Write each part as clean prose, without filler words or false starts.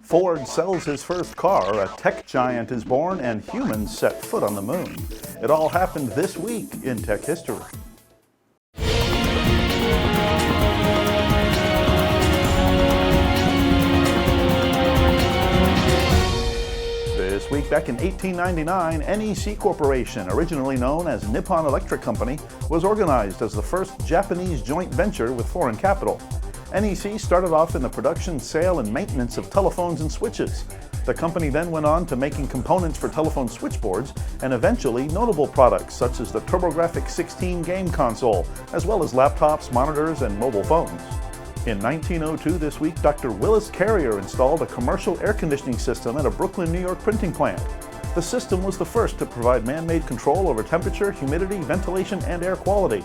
Ford sells his first car, a tech giant is born, and humans set foot on the moon. It all happened this week in tech history. This week, back in 1899, NEC Corporation, originally known as Nippon Electric Company, was organized as the first Japanese joint venture with foreign capital. NEC started off in the production, sale, and maintenance of telephones and switches. The company then went on to making components for telephone switchboards and eventually notable products such as the TurboGrafx-16 game console, as well as laptops, monitors, and mobile phones. In 1902 this week, Dr. Willis Carrier installed a commercial air conditioning system at a Brooklyn, New York printing plant. The system was the first to provide man-made control over temperature, humidity, ventilation, and air quality.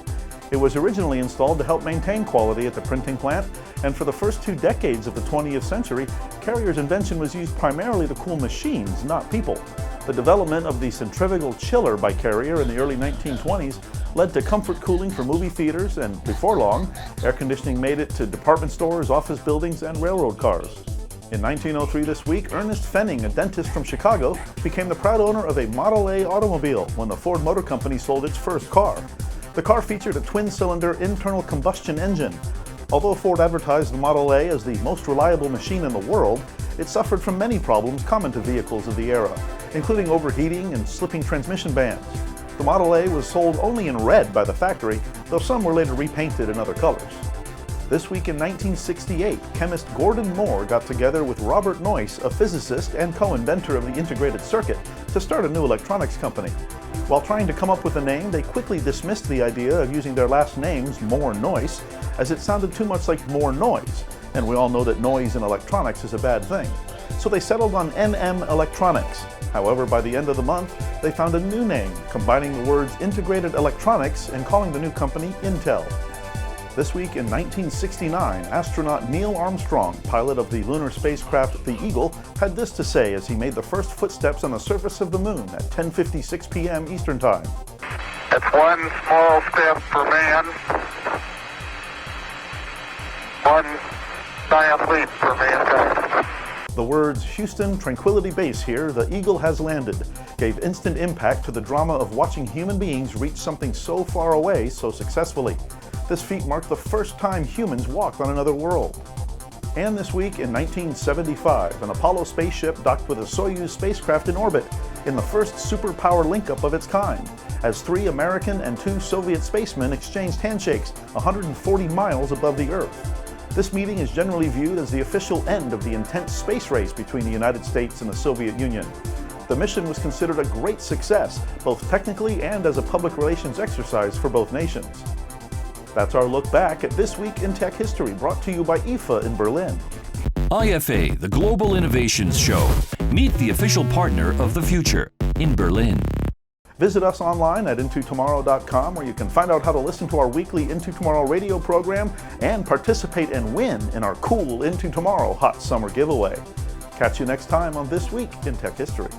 It was originally installed to help maintain quality at the printing plant, and for the first 2 decades of the 20th century, Carrier's invention was used primarily to cool machines, not people. The development of the centrifugal chiller by Carrier in the early 1920s led to comfort cooling for movie theaters, and before long, air conditioning made it to department stores, office buildings, and railroad cars. In 1903 this week, Ernest Fenning, a dentist from Chicago, became the proud owner of a Model A automobile when the Ford Motor Company sold its first car. The car featured a twin-cylinder internal combustion engine. Although Ford advertised the Model A as the most reliable machine in the world, it suffered from many problems common to vehicles of the era, including overheating and slipping transmission bands. The Model A was sold only in red by the factory, though some were later repainted in other colors. This week in 1968, chemist Gordon Moore got together with Robert Noyce, a physicist and co-inventor of the integrated circuit, to start a new electronics company. While trying to come up with a name, they quickly dismissed the idea of using their last names, Moore-Noyce, as it sounded too much like more noise, and we all know that noise in electronics is a bad thing. So they settled on NM Electronics. However, by the end of the month, they found a new name, combining the words integrated electronics and calling the new company Intel. This week in 1969, astronaut Neil Armstrong, pilot of the lunar spacecraft the Eagle, had this to say as he made the first footsteps on the surface of the moon at 10:56 p.m. Eastern Time. It's one small step for man, one giant leap for mankind. The words, "Houston, Tranquility Base here, the Eagle has landed," gave instant impact to the drama of watching human beings reach something so far away so successfully. This feat marked the first time humans walked on another world. And this week in 1975, an Apollo spaceship docked with a Soyuz spacecraft in orbit in the first superpower link-up of its kind, as 3 American and 2 Soviet spacemen exchanged handshakes 140 miles above the Earth. This meeting is generally viewed as the official end of the intense space race between the United States and the Soviet Union. The mission was considered a great success, both technically and as a public relations exercise for both nations. That's our look back at This Week in Tech History, brought to you by IFA in Berlin. IFA, the Global Innovations Show. Meet the official partner of the future in Berlin. Visit us online at intotomorrow.com, where you can find out how to listen to our weekly Into Tomorrow radio program and participate and win in our cool Into Tomorrow Hot Summer giveaway. Catch you next time on This Week in Tech History.